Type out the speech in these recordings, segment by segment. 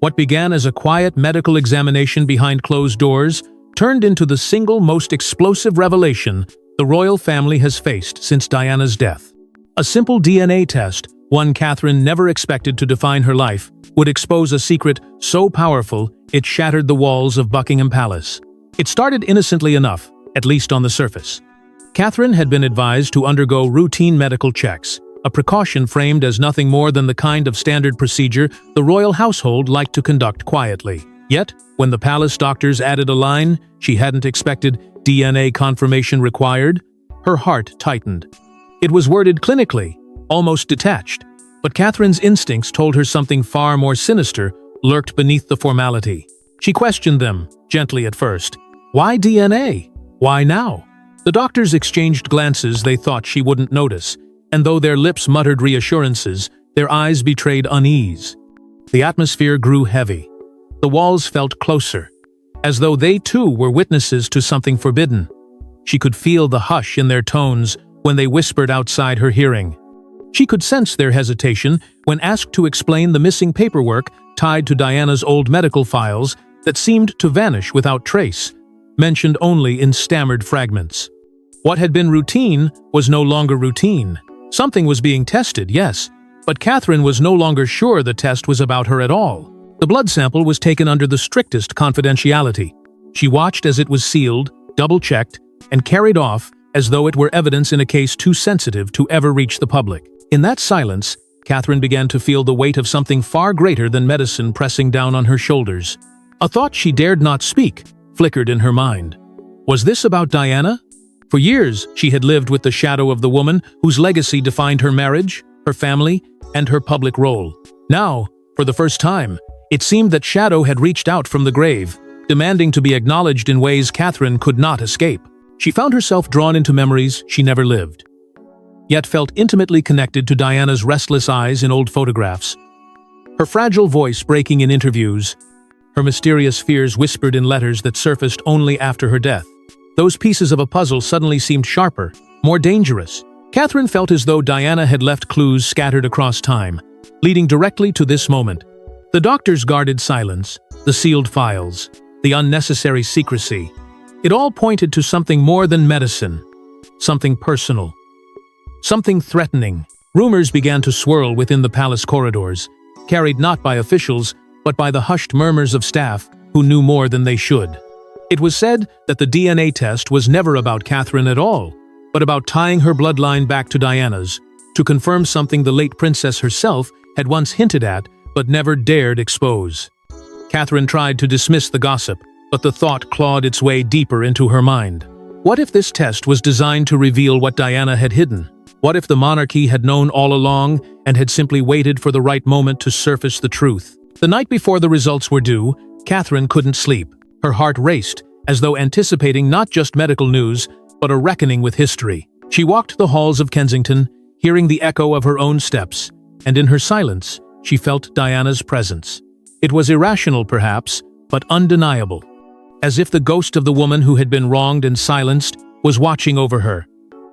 What began as a quiet medical examination behind closed doors turned into the single most explosive revelation the royal family has faced since Diana's death. A simple DNA test, one Catherine never expected to define her life, would expose a secret so powerful it shattered the walls of Buckingham Palace. It started innocently enough, at least on the surface. Catherine had been advised to undergo routine medical checks, a precaution framed as nothing more than the kind of standard procedure the royal household liked to conduct quietly. Yet, when the palace doctors added a line she hadn't expected, DNA confirmation required, her heart tightened. It was worded clinically, almost detached, but Catherine's instincts told her something far more sinister lurked beneath the formality. She questioned them, gently at first. Why DNA? Why now? The doctors exchanged glances they thought she wouldn't notice, and though their lips muttered reassurances, their eyes betrayed unease. The atmosphere grew heavy. The walls felt closer, as though they too were witnesses to something forbidden. She could feel the hush in their tones when they whispered outside her hearing. She could sense their hesitation when asked to explain the missing paperwork tied to Diana's old medical files that seemed to vanish without trace, mentioned only in stammered fragments. What had been routine was no longer routine. Something was being tested, yes, but Catherine was no longer sure the test was about her at all. The blood sample was taken under the strictest confidentiality. She watched as it was sealed, double-checked, and carried off as though it were evidence in a case too sensitive to ever reach the public. In that silence, Catherine began to feel the weight of something far greater than medicine pressing down on her shoulders. A thought she dared not speak flickered in her mind. Was this about Diana? For years, she had lived with the shadow of the woman whose legacy defined her marriage, her family, and her public role. Now, for the first time, it seemed that shadow had reached out from the grave, demanding to be acknowledged in ways Catherine could not escape. She found herself drawn into memories she never lived, yet felt intimately connected to Diana's restless eyes in old photographs, her fragile voice breaking in interviews, her mysterious fears whispered in letters that surfaced only after her death. Those pieces of a puzzle suddenly seemed sharper, more dangerous. Catherine felt as though Diana had left clues scattered across time, leading directly to this moment. The doctor's guarded silence, the sealed files, the unnecessary secrecy. It all pointed to something more than medicine, something personal, something threatening. Rumors began to swirl within the palace corridors, carried not by officials, but by the hushed murmurs of staff who knew more than they should. It was said that the DNA test was never about Catherine at all, but about tying her bloodline back to Diana's, to confirm something the late princess herself had once hinted at but never dared expose. Catherine tried to dismiss the gossip, but the thought clawed its way deeper into her mind. What if this test was designed to reveal what Diana had hidden? What if the monarchy had known all along and had simply waited for the right moment to surface the truth? The night before the results were due, Catherine couldn't sleep. Her heart raced, as though anticipating not just medical news, but a reckoning with history. She walked the halls of Kensington, hearing the echo of her own steps, and in her silence, she felt Diana's presence. It was irrational, perhaps, but undeniable. As if the ghost of the woman who had been wronged and silenced was watching over her,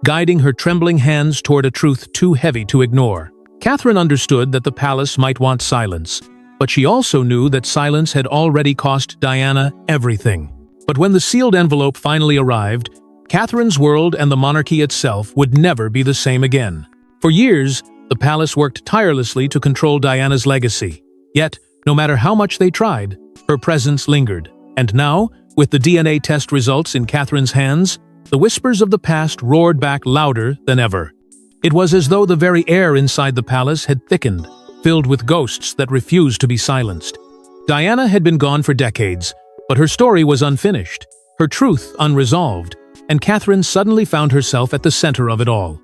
guiding her trembling hands toward a truth too heavy to ignore. Catherine understood that the palace might want silence, but she also knew that silence had already cost Diana everything. But when the sealed envelope finally arrived, Catherine's world and the monarchy itself would never be the same again. For years, the palace worked tirelessly to control Diana's legacy. Yet, no matter how much they tried, her presence lingered. And now, with the DNA test results in Catherine's hands, the whispers of the past roared back louder than ever. It was as though the very air inside the palace had thickened, filled with ghosts that refused to be silenced. Diana had been gone for decades, but her story was unfinished, her truth unresolved, and Catherine suddenly found herself at the center of it all.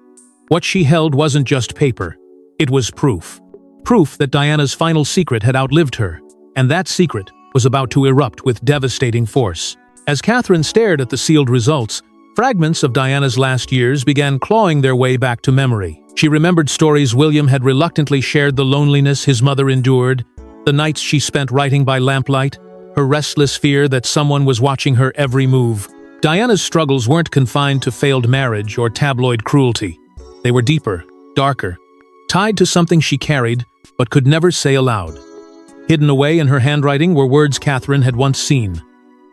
What she held wasn't just paper, it was proof. Proof that Diana's final secret had outlived her, and that secret was about to erupt with devastating force. As Catherine stared at the sealed results, fragments of Diana's last years began clawing their way back to memory. She remembered stories William had reluctantly shared, the loneliness his mother endured, the nights she spent writing by lamplight, her restless fear that someone was watching her every move. Diana's struggles weren't confined to failed marriage or tabloid cruelty. They were deeper, darker, tied to something she carried but could never say aloud. Hidden away in her handwriting were words Catherine had once seen.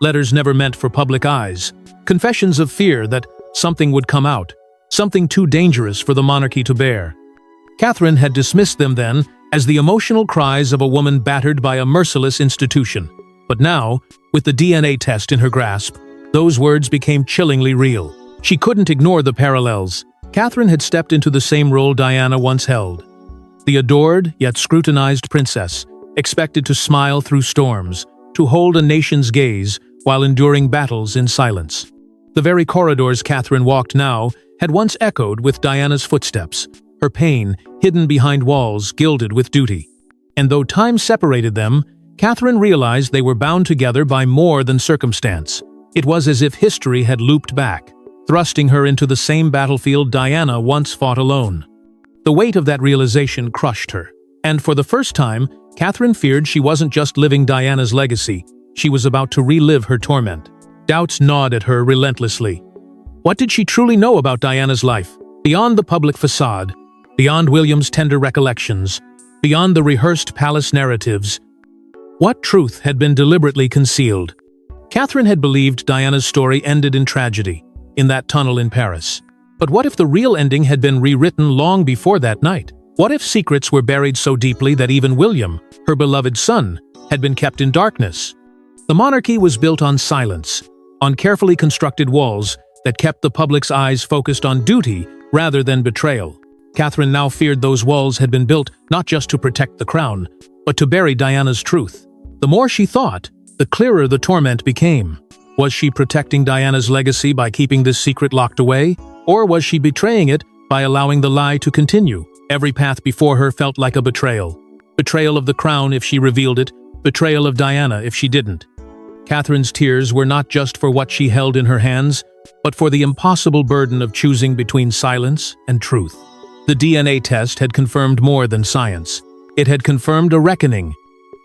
Letters never meant for public eyes. Confessions of fear that something would come out. Something too dangerous for the monarchy to bear. Catherine had dismissed them then as the emotional cries of a woman battered by a merciless institution. But now, with the DNA test in her grasp, those words became chillingly real. She couldn't ignore the parallels. Catherine had stepped into the same role Diana once held. The adored, yet scrutinized princess, expected to smile through storms, to hold a nation's gaze while enduring battles in silence. The very corridors Catherine walked now had once echoed with Diana's footsteps, her pain hidden behind walls gilded with duty. And though time separated them, Catherine realized they were bound together by more than circumstance. It was as if history had looped back, thrusting her into the same battlefield Diana once fought alone. The weight of that realization crushed her, and for the first time, Catherine feared she wasn't just living Diana's legacy, she was about to relive her torment. Doubts gnawed at her relentlessly. What did she truly know about Diana's life, beyond the public facade, beyond William's tender recollections, beyond the rehearsed palace narratives? What truth had been deliberately concealed? Catherine had believed Diana's story ended in tragedy, in that tunnel in Paris. But what if the real ending had been rewritten long before that night? What if secrets were buried so deeply that even William, her beloved son, had been kept in darkness? The monarchy was built on silence, on carefully constructed walls that kept the public's eyes focused on duty rather than betrayal. Catherine now feared those walls had been built not just to protect the crown, but to bury Diana's truth. The more she thought, the clearer the torment became. Was she protecting Diana's legacy by keeping this secret locked away? Or was she betraying it by allowing the lie to continue? Every path before her felt like a betrayal. Betrayal of the crown if she revealed it, betrayal of Diana if she didn't. Catherine's tears were not just for what she held in her hands, but for the impossible burden of choosing between silence and truth. The DNA test had confirmed more than science. It had confirmed a reckoning.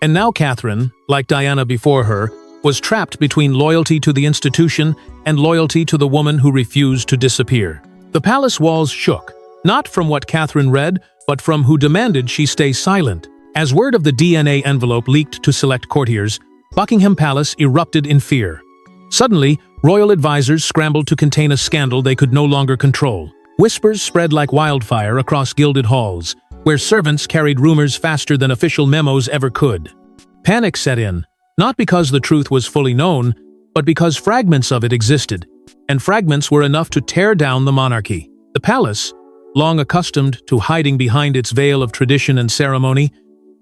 And now Catherine, like Diana before her, was trapped between loyalty to the institution and loyalty to the woman who refused to disappear. The palace walls shook, not from what Catherine read, but from who demanded she stay silent. As word of the DNA envelope leaked to select courtiers, Buckingham Palace erupted in fear. Suddenly, royal advisors scrambled to contain a scandal they could no longer control. Whispers spread like wildfire across gilded halls, where servants carried rumors faster than official memos ever could. Panic set in, not because the truth was fully known, but because fragments of it existed, and fragments were enough to tear down the monarchy. The palace, long accustomed to hiding behind its veil of tradition and ceremony,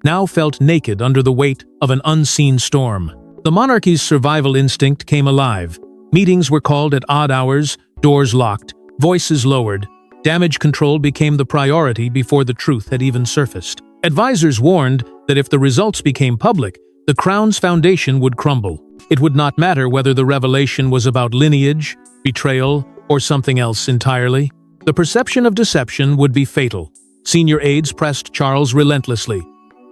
now felt naked under the weight of an unseen storm. The monarchy's survival instinct came alive. Meetings were called at odd hours, doors locked, voices lowered. Damage control became the priority before the truth had even surfaced. Advisors warned that if the results became public, the crown's foundation would crumble. It would not matter whether the revelation was about lineage, betrayal, or something else entirely. The perception of deception would be fatal. Senior aides pressed Charles relentlessly,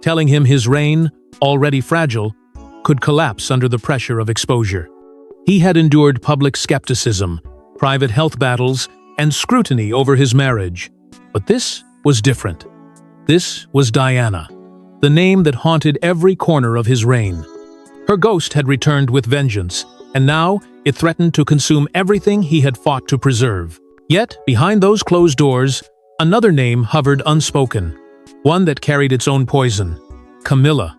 telling him his reign, already fragile, could collapse under the pressure of exposure. He had endured public skepticism, private health battles, and scrutiny over his marriage. But this was different. This was Diana, the name that haunted every corner of his reign. Her ghost had returned with vengeance, and now it threatened to consume everything he had fought to preserve. Yet, behind those closed doors, another name hovered unspoken, one that carried its own poison: Camila.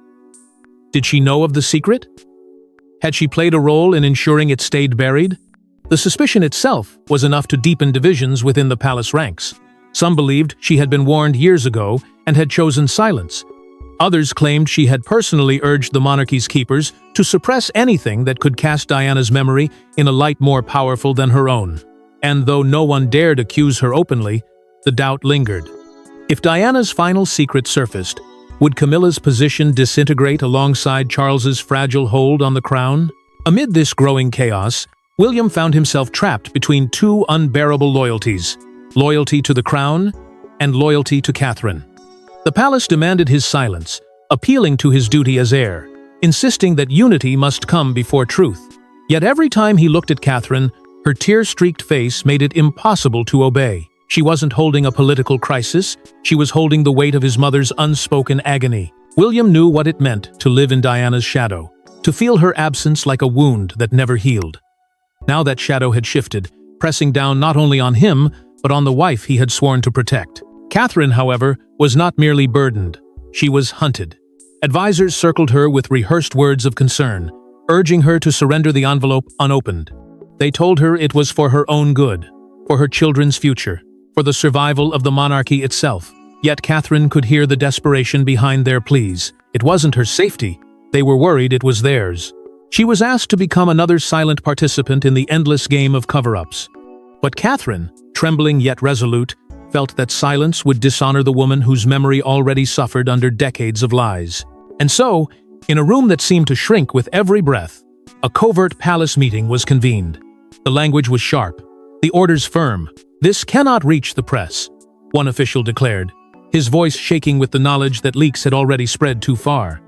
Did she know of the secret? Had she played a role in ensuring it stayed buried? The suspicion itself was enough to deepen divisions within the palace ranks. Some believed she had been warned years ago and had chosen silence. Others claimed she had personally urged the monarchy's keepers to suppress anything that could cast Diana's memory in a light more powerful than her own. And though no one dared accuse her openly, the doubt lingered. If Diana's final secret surfaced, would Camilla's position disintegrate alongside Charles's fragile hold on the crown? Amid this growing chaos, William found himself trapped between two unbearable loyalties: loyalty to the crown and loyalty to Catherine. The palace demanded his silence, appealing to his duty as heir, insisting that unity must come before truth. Yet every time he looked at Catherine, her tear-streaked face made it impossible to obey. She wasn't holding a political crisis, she was holding the weight of his mother's unspoken agony. William knew what it meant to live in Diana's shadow, to feel her absence like a wound that never healed. Now that shadow had shifted, pressing down not only on him, but on the wife he had sworn to protect. Catherine, however, was not merely burdened. She was hunted. Advisors circled her with rehearsed words of concern, urging her to surrender the envelope unopened. They told her it was for her own good, for her children's future, for the survival of the monarchy itself. Yet Catherine could hear the desperation behind their pleas. It wasn't her safety. They were worried it was theirs. She was asked to become another silent participant in the endless game of cover-ups. But Catherine, trembling yet resolute, felt that silence would dishonor the woman whose memory already suffered under decades of lies. And so, in a room that seemed to shrink with every breath, a covert palace meeting was convened. The language was sharp, the orders firm. "This cannot reach the press," one official declared, his voice shaking with the knowledge that leaks had already spread too far.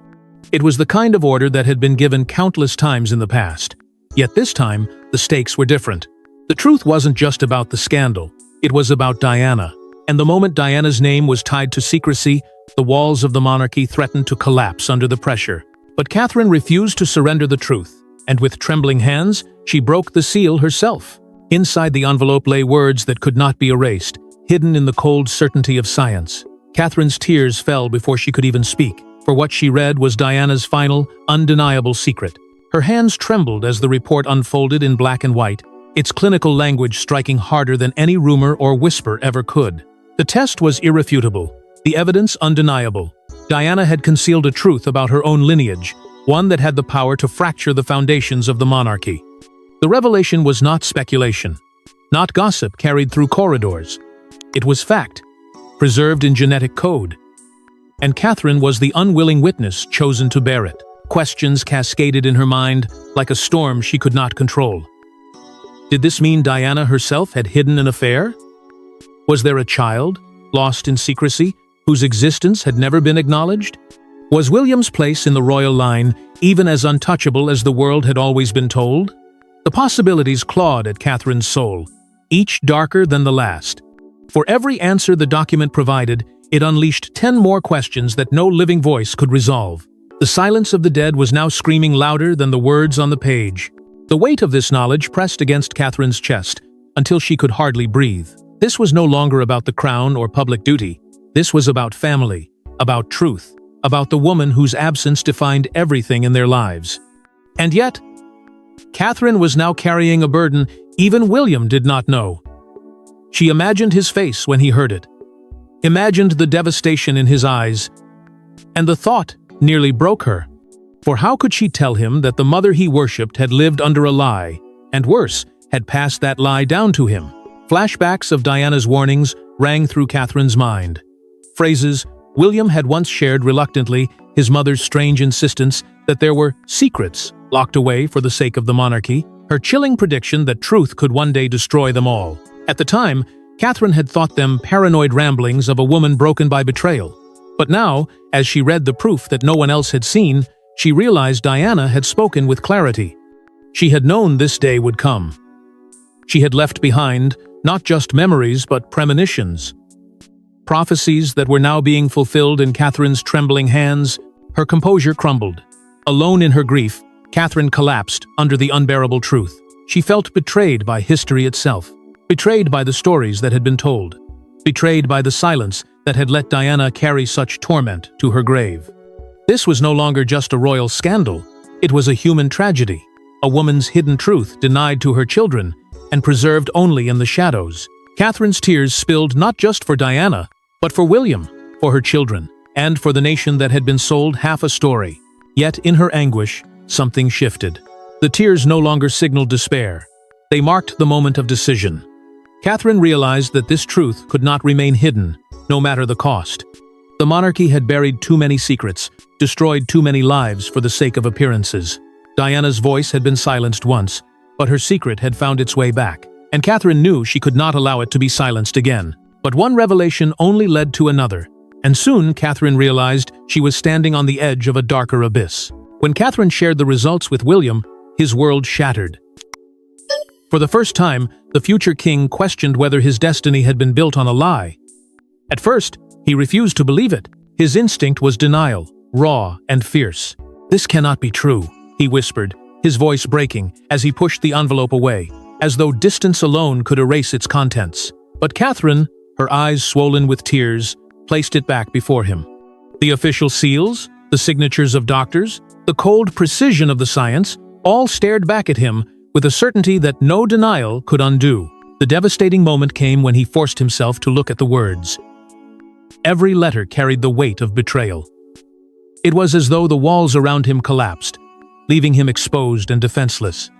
It was the kind of order that had been given countless times in the past. Yet this time, the stakes were different. The truth wasn't just about the scandal. It was about Diana. And the moment Diana's name was tied to secrecy, the walls of the monarchy threatened to collapse under the pressure. But Catherine refused to surrender the truth, and with trembling hands, she broke the seal herself. Inside the envelope lay words that could not be erased, hidden in the cold certainty of science. Catherine's tears fell before she could even speak, for what she read was Diana's final, undeniable secret. Her hands trembled as the report unfolded in black and white, its clinical language striking harder than any rumor or whisper ever could. The test was irrefutable, the evidence undeniable. Diana had concealed a truth about her own lineage, one that had the power to fracture the foundations of the monarchy. The revelation was not speculation, not gossip carried through corridors. It was fact, preserved in genetic code. And Catherine was the unwilling witness chosen to bear it. Questions cascaded in her mind like a storm she could not control. Did this mean Diana herself had hidden an affair? Was there a child, lost in secrecy, whose existence had never been acknowledged? Was William's place in the royal line even as untouchable as the world had always been told? The possibilities clawed at Catherine's soul, each darker than the last. For every answer the document provided, it unleashed 10 more questions that no living voice could resolve. The silence of the dead was now screaming louder than the words on the page. The weight of this knowledge pressed against Catherine's chest, until she could hardly breathe. This was no longer about the crown or public duty. This was about family, about truth, about the woman whose absence defined everything in their lives. And yet, Catherine was now carrying a burden even William did not know. She imagined his face when he heard it, imagined the devastation in his eyes, and the thought nearly broke her. For how could she tell him that the mother he worshipped had lived under a lie, and worse, had passed that lie down to him? Flashbacks of Diana's warnings rang through Catherine's mind. Phrases William had once shared reluctantly, his mother's strange insistence that there were secrets locked away for the sake of the monarchy, her chilling prediction that truth could one day destroy them all. At the time, Catherine had thought them paranoid ramblings of a woman broken by betrayal. But now, as she read the proof that no one else had seen, she realized Diana had spoken with clarity. She had known this day would come. She had left behind not just memories but premonitions. Prophecies that were now being fulfilled in Catherine's trembling hands. Her composure crumbled. Alone in her grief, Catherine collapsed under the unbearable truth. She felt betrayed by history itself, betrayed by the stories that had been told, betrayed by the silence that had let Diana carry such torment to her grave. This was no longer just a royal scandal, it was a human tragedy, a woman's hidden truth denied to her children and preserved only in the shadows. Catherine's tears spilled not just for Diana, but for William, for her children, and for the nation that had been sold half a story. Yet in her anguish, something shifted. The tears no longer signaled despair. They marked the moment of decision. Catherine realized that this truth could not remain hidden, no matter the cost. The monarchy had buried too many secrets, destroyed too many lives for the sake of appearances. Diana's voice had been silenced once, but her secret had found its way back, and Catherine knew she could not allow it to be silenced again. But one revelation only led to another, and soon Catherine realized she was standing on the edge of a darker abyss. When Catherine shared the results with William, his world shattered. For the first time, the future king questioned whether his destiny had been built on a lie. At first, he refused to believe it. His instinct was denial. raw and fierce. "This cannot be true," he whispered, his voice breaking as he pushed the envelope away, as though distance alone could erase its contents. But Catherine, her eyes swollen with tears, placed it back before him. The official seals, the signatures of doctors, the cold precision of the science, all stared back at him with a certainty that no denial could undo. The devastating moment came when he forced himself to look at the words. Every letter carried the weight of betrayal. It was as though the walls around him collapsed, leaving him exposed and defenseless.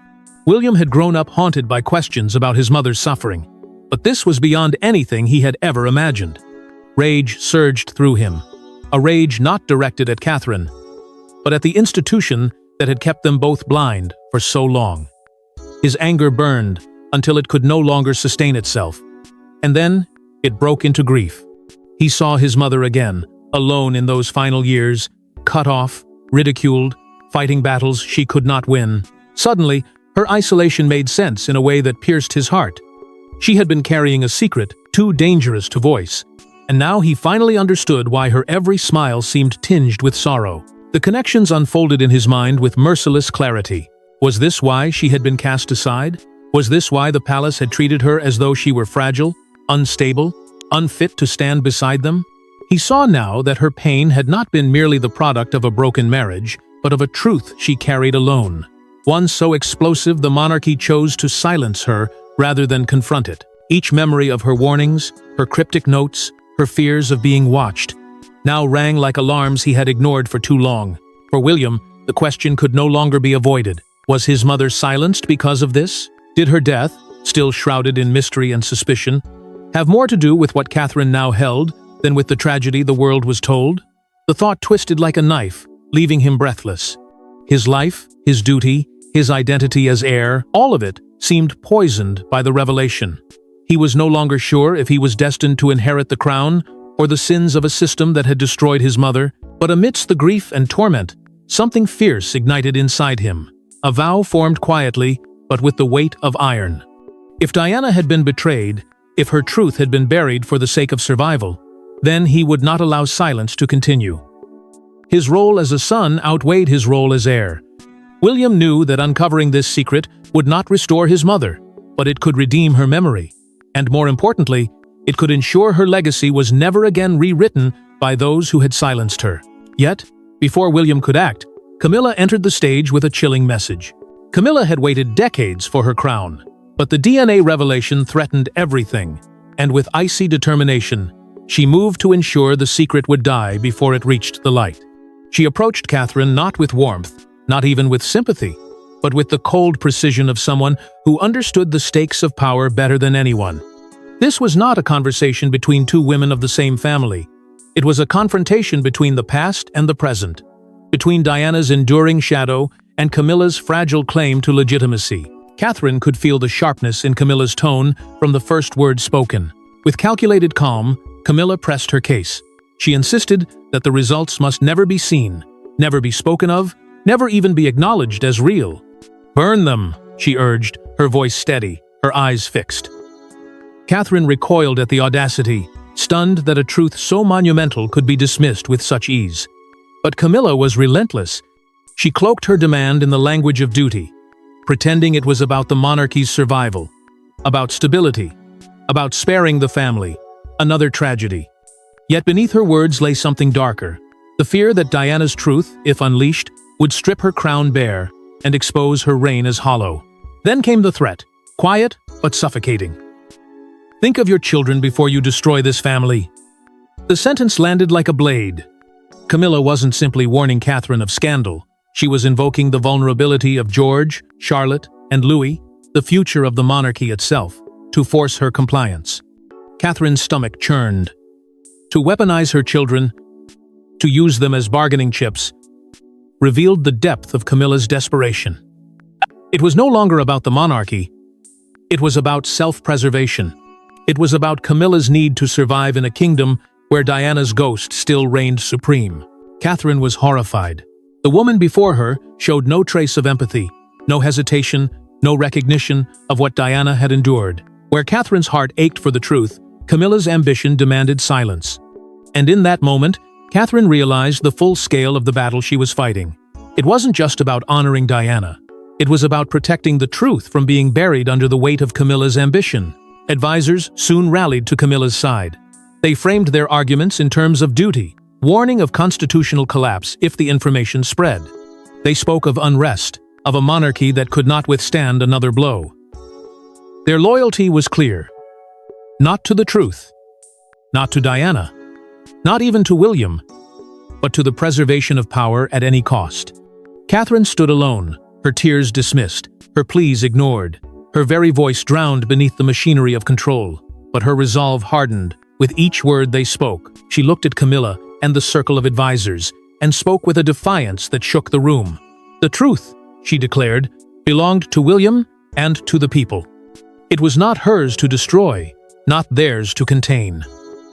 William had grown up haunted by questions about his mother's suffering, but this was beyond anything he had ever imagined. Rage surged through him, a rage not directed at Catherine, but at the institution that had kept them both blind for so long. His anger burned until it could no longer sustain itself, and then it broke into grief. He saw his mother again, alone in those final years, cut off, ridiculed, fighting battles she could not win. Suddenly, her isolation made sense in a way that pierced his heart. She had been carrying a secret too dangerous to voice, and now he finally understood why her every smile seemed tinged with sorrow. The connections unfolded in his mind with merciless clarity. Was this why she had been cast aside? Was this why the palace had treated her as though she were fragile, unstable, unfit to stand beside them? He saw now that her pain had not been merely the product of a broken marriage, but of a truth she carried alone. One so explosive the monarchy chose to silence her rather than confront it. Each memory of her warnings, her cryptic notes, her fears of being watched, now rang like alarms he had ignored for too long. For William, the question could no longer be avoided. Was his mother silenced because of this? Did her death, still shrouded in mystery and suspicion, have more to do with what Catherine now held than with the tragedy the world was told? The thought twisted like a knife, leaving him breathless. His life, his duty, his identity as heir, all of it seemed poisoned by the revelation. He was no longer sure if he was destined to inherit the crown or the sins of a system that had destroyed his mother, but amidst the grief and torment, something fierce ignited inside him. A vow formed quietly, but with the weight of iron. If Diana had been betrayed, if her truth had been buried for the sake of survival, then he would not allow silence to continue. His role as a son outweighed his role as heir. William knew that uncovering this secret would not restore his mother, but it could redeem her memory. And more importantly, it could ensure her legacy was never again rewritten by those who had silenced her. Yet, before William could act, Camila entered the stage with a chilling message. Camila had waited decades for her crown, but the DNA revelation threatened everything, and with icy determination, she moved to ensure the secret would die before it reached the light. She approached Catherine not with warmth, not even with sympathy, but with the cold precision of someone who understood the stakes of power better than anyone. This was not a conversation between two women of the same family. It was a confrontation between the past and the present, between Diana's enduring shadow and Camilla's fragile claim to legitimacy. Catherine could feel the sharpness in Camilla's tone from the first word spoken. With calculated calm, Camilla pressed her case. She insisted that the results must never be seen, never be spoken of, never even be acknowledged as real. "Burn them," she urged, her voice steady, her eyes fixed. Catherine recoiled at the audacity, stunned that a truth so monumental could be dismissed with such ease. But Camilla was relentless. She cloaked her demand in the language of duty, pretending it was about the monarchy's survival, about stability, about sparing the family, another tragedy. Yet beneath her words lay something darker, the fear that Diana's truth, if unleashed, would strip her crown bare and expose her reign as hollow. Then came the threat, quiet but suffocating. "Think of your children before you destroy this family." The sentence landed like a blade. Camilla wasn't simply warning Catherine of scandal. She was invoking the vulnerability of George, Charlotte, and Louis, the future of the monarchy itself, to force her compliance. Catherine's stomach churned. To weaponize her children, to use them as bargaining chips, revealed the depth of Camilla's desperation. It was no longer about the monarchy. It was about self-preservation. It was about Camilla's need to survive in a kingdom where Diana's ghost still reigned supreme. Catherine was horrified. The woman before her showed no trace of empathy, no hesitation, no recognition of what Diana had endured. Where Catherine's heart ached for the truth, Camilla's ambition demanded silence. And in that moment, Catherine realized the full scale of the battle she was fighting. It wasn't just about honoring Diana. It was about protecting the truth from being buried under the weight of Camilla's ambition. Advisors soon rallied to Camilla's side. They framed their arguments in terms of duty, warning of constitutional collapse if the information spread. They spoke of unrest, of a monarchy that could not withstand another blow. Their loyalty was clear. Not to the truth, not to Diana, not even to William, but to the preservation of power at any cost. Catherine stood alone, her tears dismissed, her pleas ignored, her very voice drowned beneath the machinery of control. But her resolve hardened. With each word they spoke, she looked at Camila and the circle of advisors, and spoke with a defiance that shook the room. The truth, she declared, belonged to William and to the people. It was not hers to destroy, not theirs to contain.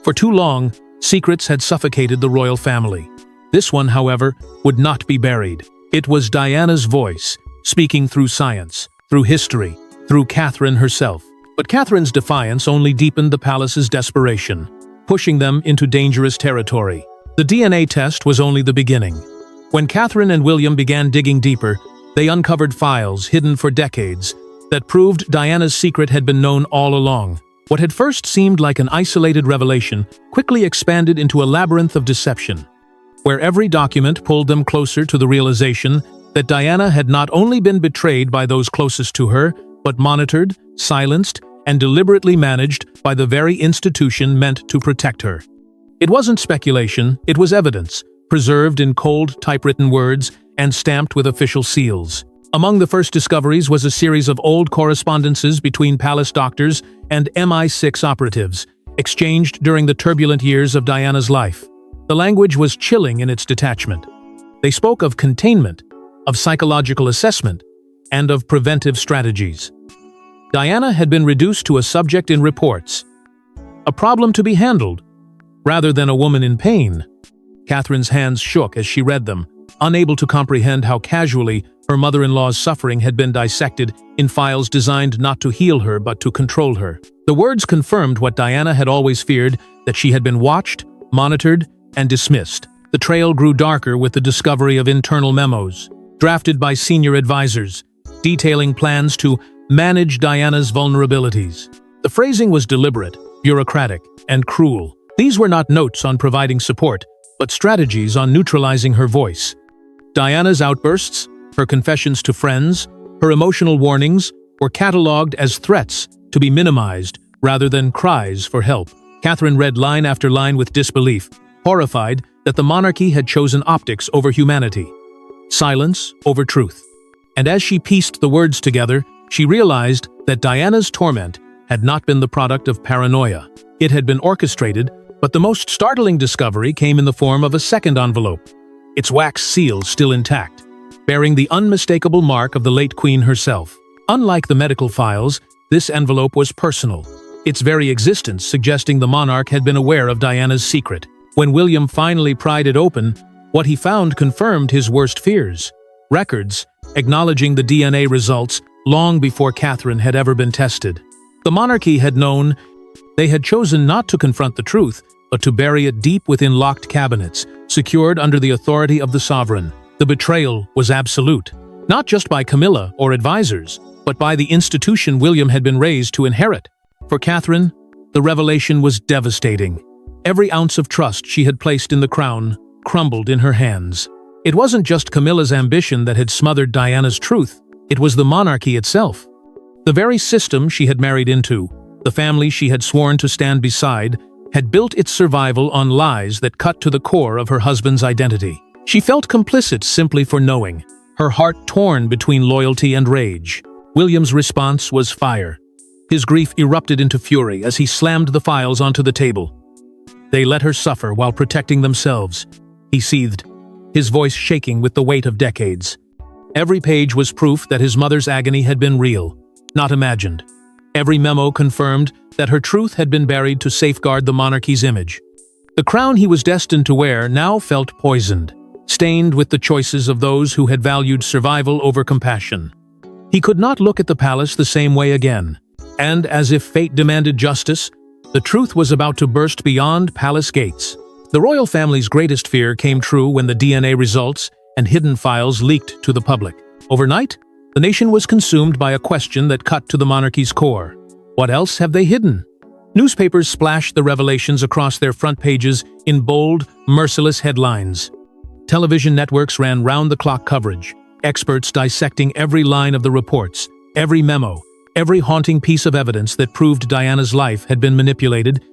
For too long, secrets had suffocated the royal family. This one, however, would not be buried. It was Diana's voice, speaking through science, through history, through Catherine herself. But Catherine's defiance only deepened the palace's desperation, pushing them into dangerous territory. The DNA test was only the beginning. When Catherine and William began digging deeper, they uncovered files hidden for decades that proved Diana's secret had been known all along. What had first seemed like an isolated revelation quickly expanded into a labyrinth of deception, where every document pulled them closer to the realization that Diana had not only been betrayed by those closest to her, but monitored, silenced, and deliberately managed by the very institution meant to protect her. It wasn't speculation, it was evidence, preserved in cold, typewritten words and stamped with official seals. Among the first discoveries was a series of old correspondences between palace doctors and MI6 operatives, exchanged during the turbulent years of Diana's life. The language was chilling in its detachment. They spoke of containment, of psychological assessment, and of preventive strategies. Diana had been reduced to a subject in reports, a problem to be handled, rather than a woman in pain. Catherine's hands shook as she read them, unable to comprehend how casually her mother-in-law's suffering had been dissected in files designed not to heal her but to control her. The words confirmed what Diana had always feared, that she had been watched, monitored, and dismissed. The trail grew darker with the discovery of internal memos, drafted by senior advisors, detailing plans to manage Diana's vulnerabilities. The phrasing was deliberate, bureaucratic, and cruel. These were not notes on providing support, but strategies on neutralizing her voice. Diana's outbursts, her confessions to friends, her emotional warnings were catalogued as threats to be minimized rather than cries for help. Catherine read line after line with disbelief, horrified that the monarchy had chosen optics over humanity, silence over truth. And as she pieced the words together, she realized that Diana's torment had not been the product of paranoia. It had been orchestrated, but the most startling discovery came in the form of a second envelope, its wax seal still intact, bearing the unmistakable mark of the late queen herself. Unlike the medical files, this envelope was personal, its very existence suggesting the monarch had been aware of Diana's secret. When William finally pried it open, what he found confirmed his worst fears. Records, acknowledging the DNA results long before Catherine had ever been tested. The monarchy had known. They had chosen not to confront the truth, but to bury it deep within locked cabinets, secured under the authority of the sovereign. The betrayal was absolute, not just by Camila or advisors, but by the institution William had been raised to inherit. For Catherine, the revelation was devastating. Every ounce of trust she had placed in the crown crumbled in her hands. It wasn't just Camilla's ambition that had smothered Diana's truth, it was the monarchy itself. The very system she had married into, the family she had sworn to stand beside, had built its survival on lies that cut to the core of her husband's identity. She felt complicit simply for knowing, her heart torn between loyalty and rage. William's response was fire. His grief erupted into fury as he slammed the files onto the table. They let her suffer while protecting themselves, he seethed, his voice shaking with the weight of decades. Every page was proof that his mother's agony had been real, not imagined. Every memo confirmed that her truth had been buried to safeguard the monarchy's image. The crown he was destined to wear now felt poisoned, stained with the choices of those who had valued survival over compassion. He could not look at the palace the same way again, and as if fate demanded justice, the truth was about to burst beyond palace gates. The royal family's greatest fear came true when the DNA results and hidden files leaked to the public. Overnight, the nation was consumed by a question that cut to the monarchy's core. What else have they hidden? Newspapers splashed the revelations across their front pages in bold, merciless headlines. Television networks ran round-the-clock coverage, experts dissecting every line of the reports, every memo, every haunting piece of evidence that proved Diana's life had been manipulated,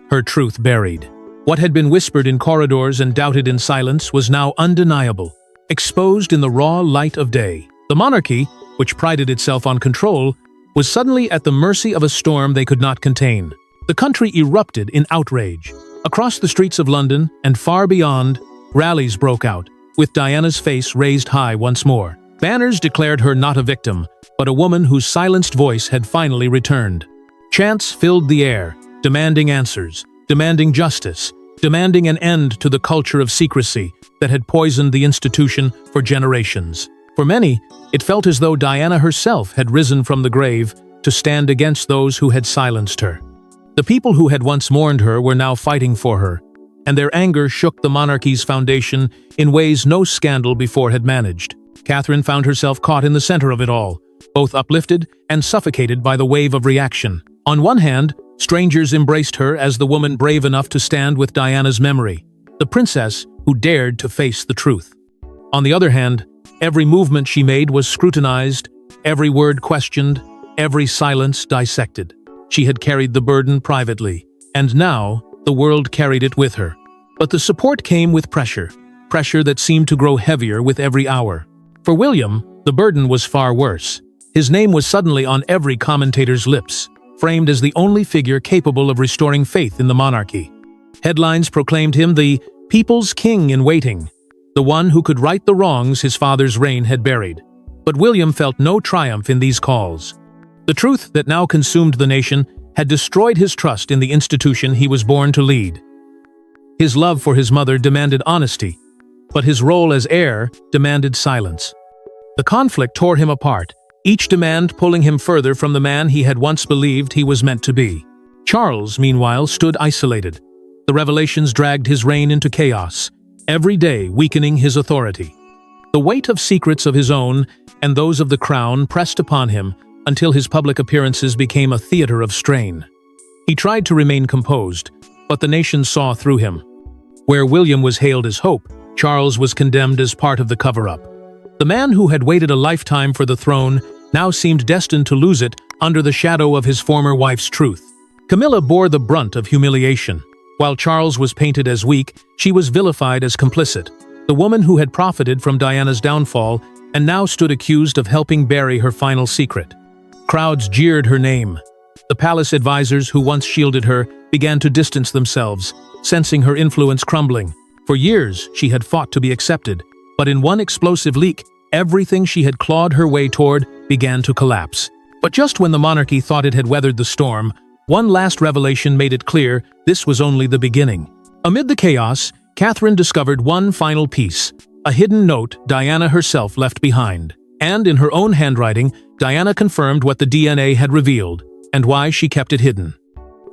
her truth buried. What had been whispered in corridors and doubted in silence was now undeniable, exposed in the raw light of day. The monarchy, which prided itself on control, was suddenly at the mercy of a storm they could not contain. The country erupted in outrage. Across the streets of London and far beyond, rallies broke out, with Diana's face raised high once more. Banners declared her not a victim, but a woman whose silenced voice had finally returned. Chants filled the air, demanding answers, demanding justice, demanding an end to the culture of secrecy that had poisoned the institution for generations. For many, it felt as though Diana herself had risen from the grave to stand against those who had silenced her. The people who had once mourned her were now fighting for her, and their anger shook the monarchy's foundation in ways no scandal before had managed. Catherine found herself caught in the center of it all, both uplifted and suffocated by the wave of reaction. On one hand, strangers embraced her as the woman brave enough to stand with Diana's memory, the princess who dared to face the truth. On the other hand, every movement she made was scrutinized, every word questioned, every silence dissected. She had carried the burden privately, and now the world carried it with her. But the support came with pressure that seemed to grow heavier with every hour. For William, the burden was far worse. His name was suddenly on every commentator's lips, framed as the only figure capable of restoring faith in the monarchy. Headlines proclaimed him the people's king in waiting, the one who could right the wrongs his father's reign had buried. But William felt no triumph in these calls. The truth that now consumed the nation had destroyed his trust in the institution he was born to lead. His love for his mother demanded honesty, but his role as heir demanded silence. The conflict tore him apart, each demand pulling him further from the man he had once believed he was meant to be. Charles, meanwhile, stood isolated. The revelations dragged his reign into chaos, every day weakening his authority. The weight of secrets of his own and those of the crown pressed upon him until his public appearances became a theater of strain. He tried to remain composed, but the nation saw through him. Where William was hailed as hope, Charles was condemned as part of the cover-up. The man who had waited a lifetime for the throne now seemed destined to lose it under the shadow of his former wife's truth. Camila bore the brunt of humiliation. While Charles was painted as weak, she was vilified as complicit, the woman who had profited from Diana's downfall and now stood accused of helping bury her final secret. Crowds jeered her name. The palace advisors who once shielded her began to distance themselves, sensing her influence crumbling. For years, she had fought to be accepted, but in one explosive leak, everything she had clawed her way toward began to collapse. But just when the monarchy thought it had weathered the storm, one last revelation made it clear this was only the beginning. Amid the chaos, Catherine discovered one final piece, a hidden note Diana herself left behind. And in her own handwriting, Diana confirmed what the DNA had revealed, and why she kept it hidden.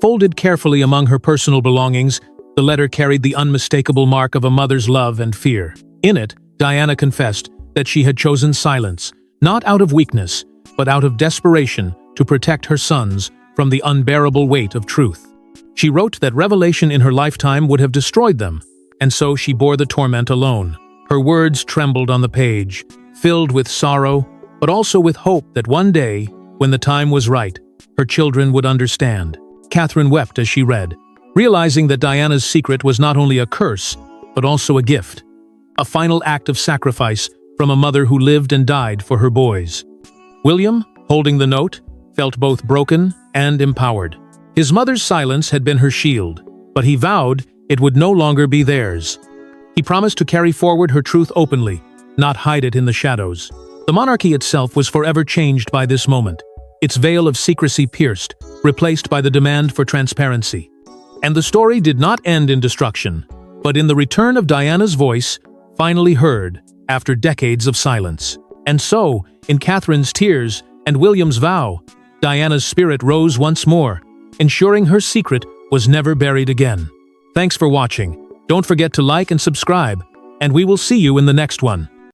Folded carefully among her personal belongings, the letter carried the unmistakable mark of a mother's love and fear. In it, Diana confessed that she had chosen silence, not out of weakness, but out of desperation to protect her sons from the unbearable weight of truth. She wrote that revelation in her lifetime would have destroyed them, and so she bore the torment alone. Her words trembled on the page, filled with sorrow, but also with hope that one day, when the time was right, her children would understand. Catherine wept as she read, realizing that Diana's secret was not only a curse, but also a gift, a final act of sacrifice from a mother who lived and died for her boys. William, holding the note, felt both broken and empowered. His mother's silence had been her shield, but he vowed it would no longer be theirs. He promised to carry forward her truth openly, not hide it in the shadows. The monarchy itself was forever changed by this moment, its veil of secrecy pierced, replaced by the demand for transparency. And the story did not end in destruction, but in the return of Diana's voice, finally heard after decades of silence. And so, in Catherine's tears and William's vow, Diana's spirit rose once more, ensuring her secret was never buried again. Thanks for watching. Don't forget to like and subscribe, and we will see you in the next one.